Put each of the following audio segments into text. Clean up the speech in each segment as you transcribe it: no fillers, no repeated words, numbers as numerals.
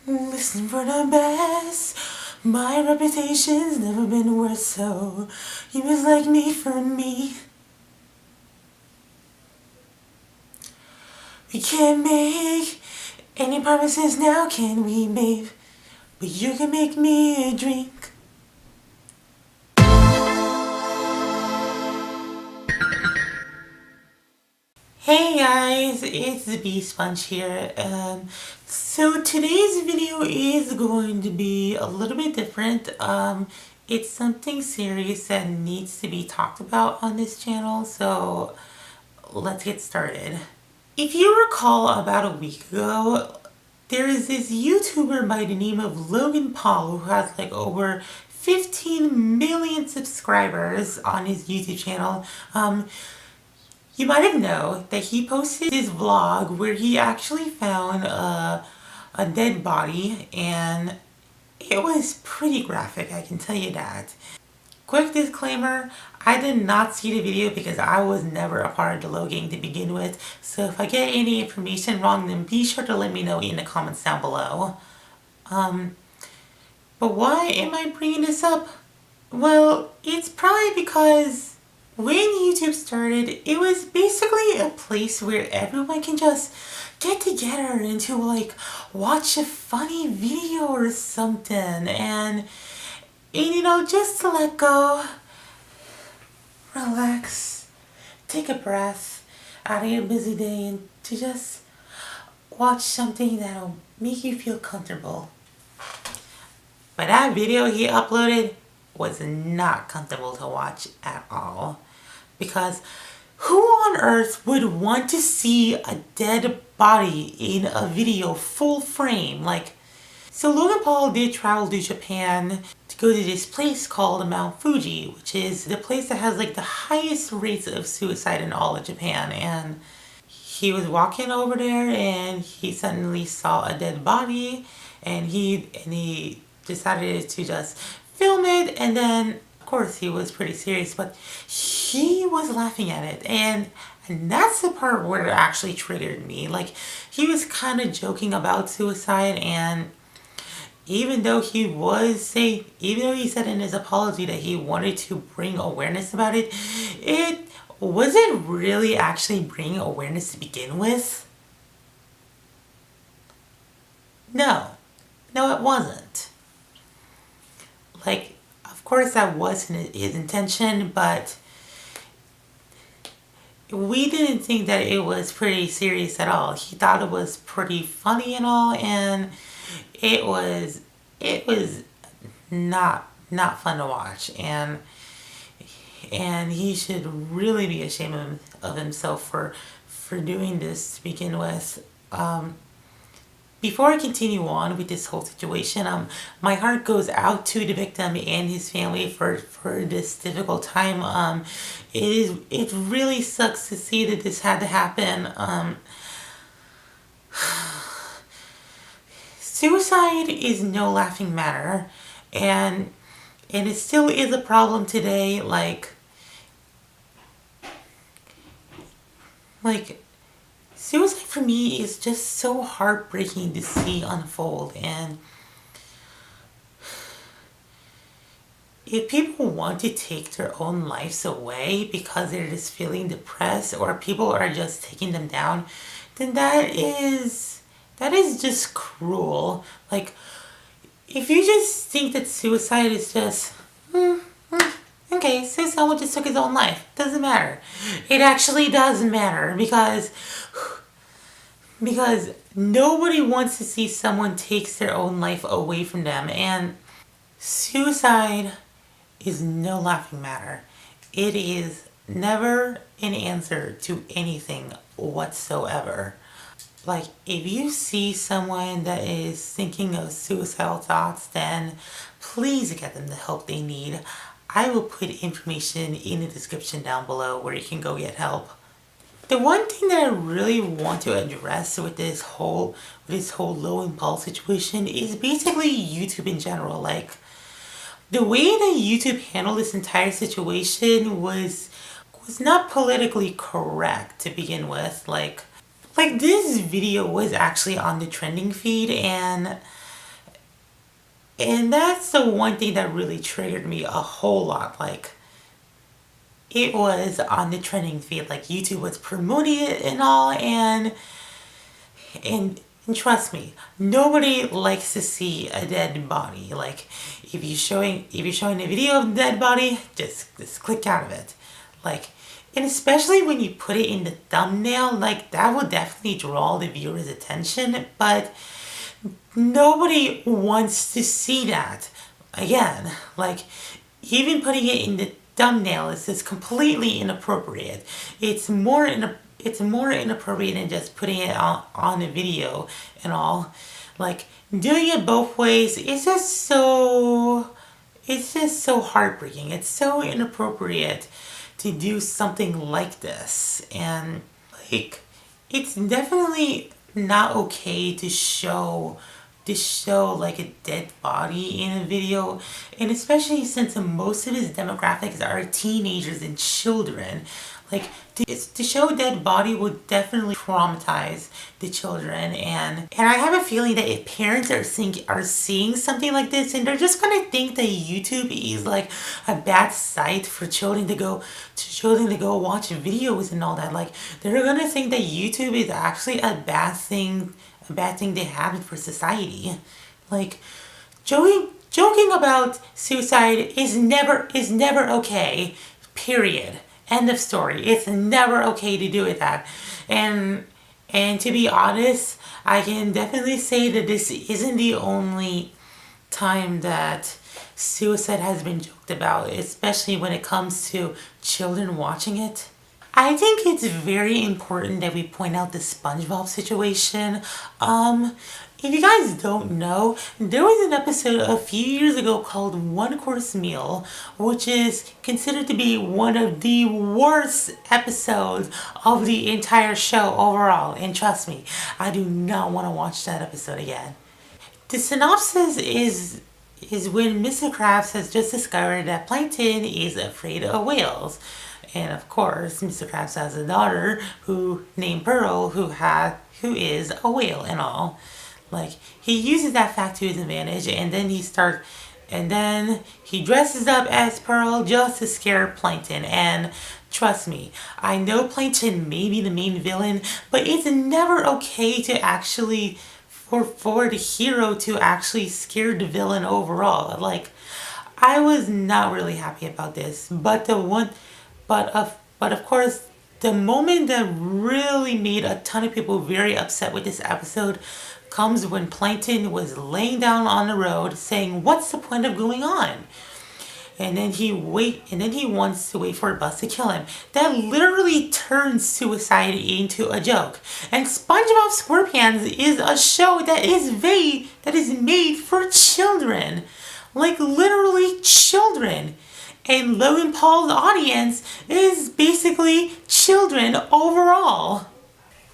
Listen for the best. My reputation's never been worse, so you must like me for me. We can't make any promises now, can we, babe? But you can make me a drink. Hey guys, it's the Bee Sponge here. So today's video is going to be a little bit different. It's something serious that needs to be talked about on this channel, so let's get started. If you recall, about a week ago, there is this YouTuber by the name of Logan Paul who has like over 15 million subscribers on his YouTube channel. You might have known that he posted this vlog where he actually found a dead body, and it was pretty graphic, I can tell you that. Quick disclaimer, I did not see the video because I was never a part of the Logan to begin with, so if I get any information wrong, then be sure to let me know in the comments down below. But why am I bringing this up? Well, it's probably because when YouTube started, it was basically a place where everyone can just get together and to like watch a funny video or something, and you know, just to let go, relax, take a breath out of your busy day and to just watch something that'll make you feel comfortable. But that video he uploaded was not comfortable to watch at all. Because who on earth would want to see a dead body in a video full frame? So Logan Paul did travel to Japan to go to this place called Mount Fuji, which is the place that has like the highest rates of suicide in all of Japan. And he was walking over there and he suddenly saw a dead body, and he decided to just film it, and then of course he was pretty serious, but he was laughing at it, and that's the part where it actually triggered me. Like, he was kind of joking about suicide, and even though he said in his apology that he wanted to bring awareness about it, it wasn't really actually bringing awareness to begin with. No, it wasn't. Like, of course that wasn't his intention, but we didn't think that it was pretty serious at all. He thought it was pretty funny and all, and it was not fun to watch, and he should really be ashamed of himself for doing this to begin with. Before I continue on with this whole situation, my heart goes out to the victim and his family for this difficult time. It really sucks to see that this had to happen. Suicide is no laughing matter, and it still is a problem today. Like suicide for me is just so heartbreaking to see unfold, and if people want to take their own lives away because they're just feeling depressed, or people are just taking them down, then that is just cruel. Like, if you just think that suicide is just okay, so someone just took his own life, doesn't matter. It actually does matter, because nobody wants to see someone takes their own life away from them, and suicide is no laughing matter. It is never an answer to anything whatsoever. Like, if you see someone that is thinking of suicidal thoughts, then please get them the help they need. I will put information in the description down below where you can go get help. The one thing that I really want to address with this whole Logan Paul situation is basically YouTube in general. Like, the way that YouTube handled this entire situation was not politically correct to begin with. Like this video was actually on the trending feed, and And that's the one thing that really triggered me a whole lot. Like, it was on the trending feed, like YouTube was promoting it and all, and trust me, nobody likes to see a dead body. Like, if you're showing a video of a dead body, just click out of it. Like, and especially when you put it in the thumbnail, like, that will definitely draw the viewer's attention, but nobody wants to see that. Again, like, even putting it in the thumbnail is just completely inappropriate. It's more inappropriate than just putting it on a video and all. Like, doing it both ways it's just so heartbreaking. It's so inappropriate to do something like this. And, like, it's definitely not okay to show like a dead body in a video, and especially since most of his demographics are teenagers and children. Like, to show a dead body would definitely traumatize the children, and I have a feeling that if parents are seeing something like this, and they're just gonna think that YouTube is like a bad site for children to go watch videos and all that. Like, they're gonna think that YouTube is actually a bad thing they have for society. Like, joking about suicide is never okay. Period. End of story. It's never okay to do that. And to be honest, I can definitely say that this isn't the only time that suicide has been joked about, especially when it comes to children watching it. I think it's very important that we point out the SpongeBob situation. If you guys don't know, there was an episode a few years ago called One Course Meal, which is considered to be one of the worst episodes of the entire show overall. And trust me, I do not want to watch that episode again. The synopsis is when Mr. Krabs has just discovered that Plankton is afraid of whales. And of course, Mr. Krabs has a daughter named Pearl who is a whale and all. Like, he uses that fact to his advantage, and then he dresses up as Pearl just to scare Plankton. And trust me, I know Plankton may be the main villain, but it's never okay to actually for the hero to actually scare the villain overall. Like, I was not really happy about this, but of course, the moment that really made a ton of people very upset with this episode comes when Plankton was laying down on the road saying, "What's the point of going on?" And then he wants to wait for a bus to kill him. That literally turns suicide into a joke. And SpongeBob SquarePants is a show that is made for children. Like, literally children. And Logan Paul's audience is basically children overall.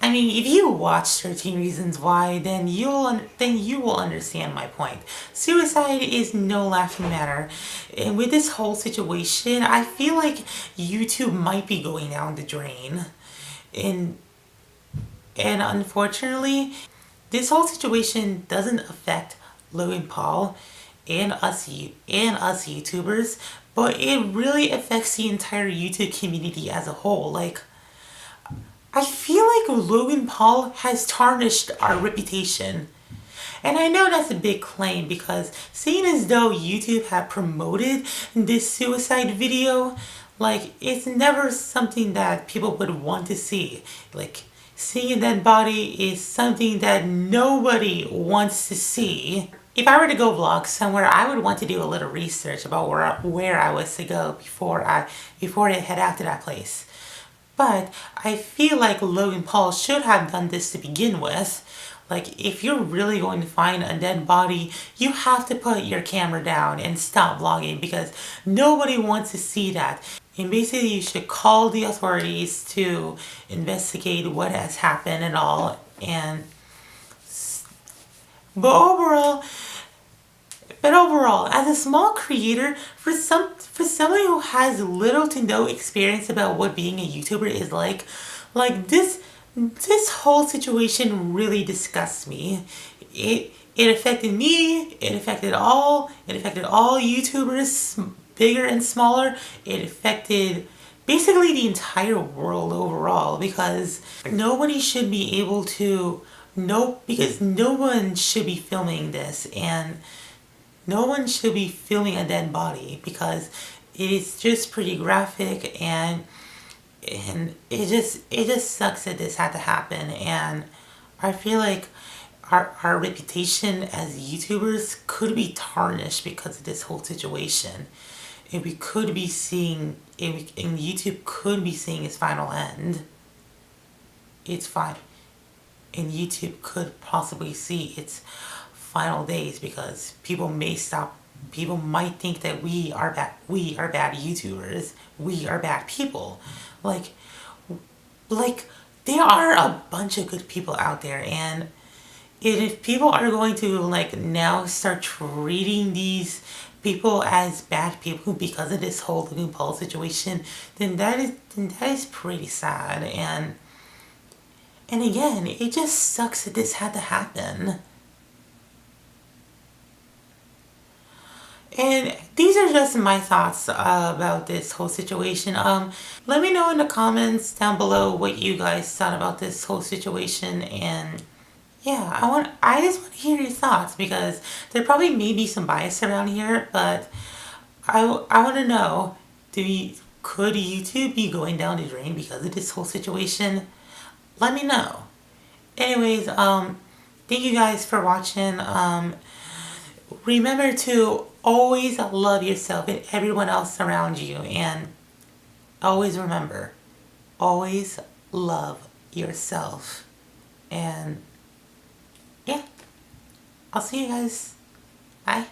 I mean, if you watch 13 Reasons Why, then you will understand my point. Suicide is no laughing matter. And with this whole situation, I feel like YouTube might be going down the drain. And unfortunately, this whole situation doesn't affect Logan Paul and us YouTubers, but it really affects the entire YouTube community as a whole. Like, I feel like Logan Paul has tarnished our reputation. And I know that's a big claim, because seeing as though YouTube had promoted this suicide video, like, it's never something that people would want to see. Like, seeing a dead body is something that nobody wants to see. If I were to go vlog somewhere, I would want to do a little research about where I was to go before I head out to that place. But I feel like Logan Paul should have done this to begin with. Like, if you're really going to find a dead body, you have to put your camera down and stop vlogging, because nobody wants to see that. And basically, you should call the authorities to investigate what has happened and all. But overall, as a small creator, for someone who has little to no experience about what being a YouTuber is like this whole situation really disgusts me. It it affected me. It affected all YouTubers, bigger and smaller. It affected basically the entire world overall, because nobody should be able to because no one should be filming this, and no one should be filming a dead body, because it is just pretty graphic, and it just sucks that this had to happen. And I feel like our reputation as YouTubers could be tarnished because of this whole situation. And we could be seeing, and YouTube could be seeing its final end. It's fine. And YouTube could possibly see its final days, because people might think that we are bad YouTubers. We are bad people. Like there are a bunch of good people out there, and if people are going to like now start treating these people as bad people because of this whole Logan Paul situation, then that is pretty sad. And again, it just sucks that this had to happen. And these are just my thoughts about this whole situation. Let me know in the comments down below what you guys thought about this whole situation. And yeah, I just want to hear your thoughts, because there probably may be some bias around here, but I want to know, could YouTube be going down the drain because of this whole situation? Let me know. Anyways, thank you guys for watching. Remember to always love yourself and everyone else around you, and always remember, always love yourself. And yeah, I'll see you guys. Bye.